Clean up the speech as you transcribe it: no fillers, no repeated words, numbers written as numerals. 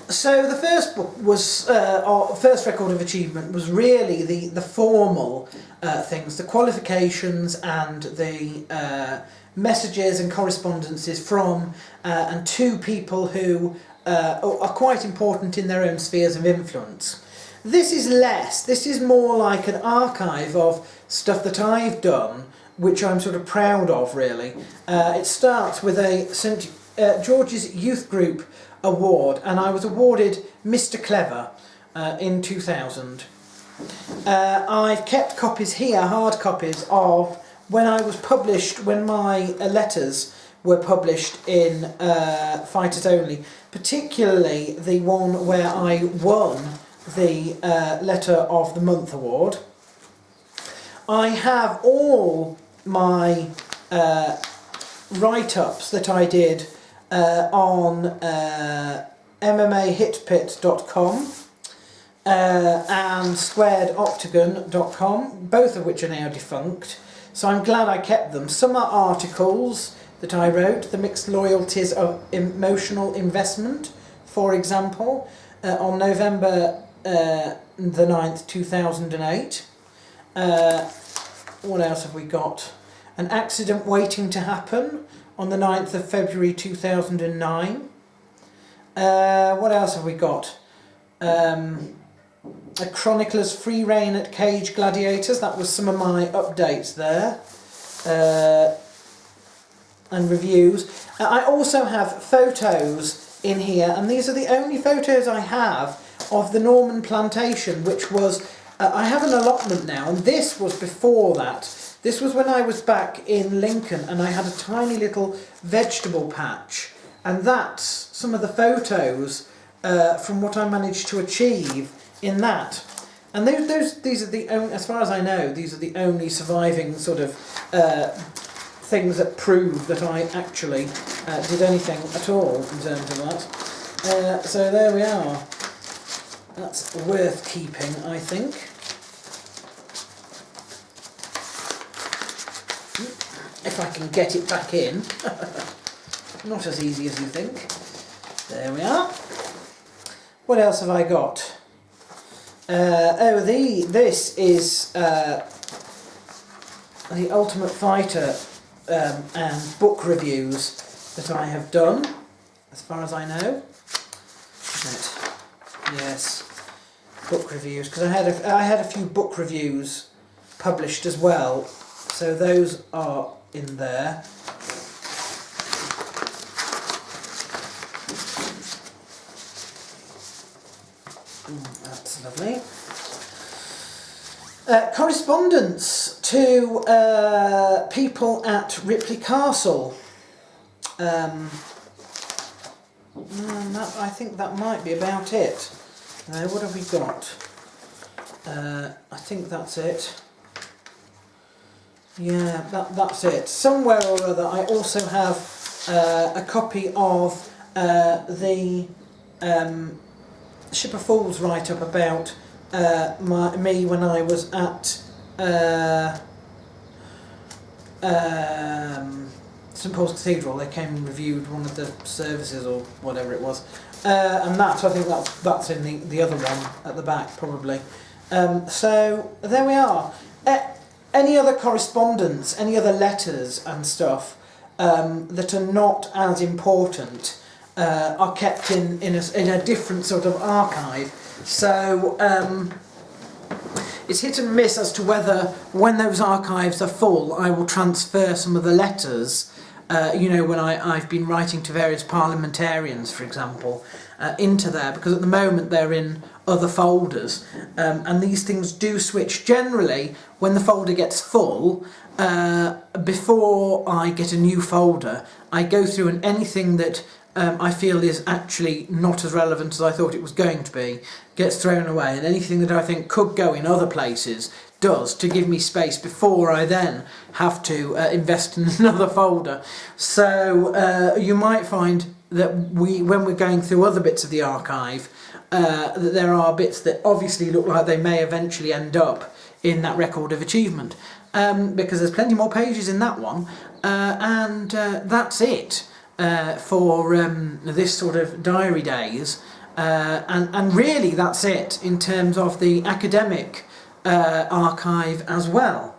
So the first book was, or first record of achievement was really the formal things, the qualifications and the messages and correspondences from and to people who are quite important in their own spheres of influence. This is less, this is more like an archive of stuff that I've done, which I'm sort of proud of, really. It starts with a St George's Youth Group Award, and I was awarded Mr. Clever in 2000. I've kept copies here, hard copies, of when I was published, when my letters were published in Fighters Only, particularly the one where I won the Letter of the Month award. I have all my write-ups that I did on MMAhitpit.com and squaredoctagon.com, both of which are now defunct, so I'm glad I kept them. Some are articles that I wrote, The Mixed Loyalties of Emotional Investment, for example, on November the 9th, 2008. What else have we got? An Accident Waiting to Happen on the 9th of February 2009. What else have we got? A Chronicler's Free Reign at Cage Gladiators, that was some of my updates there. And reviews. I also have photos in here, and these are the only photos I have of the Norman Plantation, which was, I have an allotment now, and this was before that. This was when I was back in Lincoln and I had a tiny little vegetable patch, and that's some of the photos from what I managed to achieve in that. And these are the only, as far as I know, these are the only surviving sort of things that prove that I actually did anything at all in terms of that. So there we are. That's worth keeping, I think. If I can get it back in. Not as easy as you think. There we are. What else have I got? This is the Ultimate Fighter and book reviews that I have done, as far as I know. Yes, book reviews, because I had a few book reviews published as well, so those are in there. That's lovely. Correspondence to people at Ripley Castle. I think that might be about it. What have we got? I think that's it. Yeah, that's it. Somewhere or other I also have a copy of the Ship of Fools write-up about me when I was at St Paul's Cathedral. They came and reviewed one of the services or whatever it was, and I think that's in the other one at the back probably. So there we are. Any other correspondence, any other letters and stuff that are not as important are kept in a different sort of archive. So it's hit and miss as to whether, when those archives are full, I will transfer some of the letters, when I've been writing to various parliamentarians, for example, into there, because at the moment they're in other folders, and these things do switch. Generally, when the folder gets full, before I get a new folder, I go through, and anything that I feel is actually not as relevant as I thought it was going to be gets thrown away, and anything that I think could go in other places does, to give me space before I then have to invest in another folder. So you might find that when we're going through other bits of the archive, that there are bits that obviously look like they may eventually end up in that record of achievement, because there's plenty more pages in that one, and that's it for this sort of diary days. and really that's it in terms of the academic archive as well.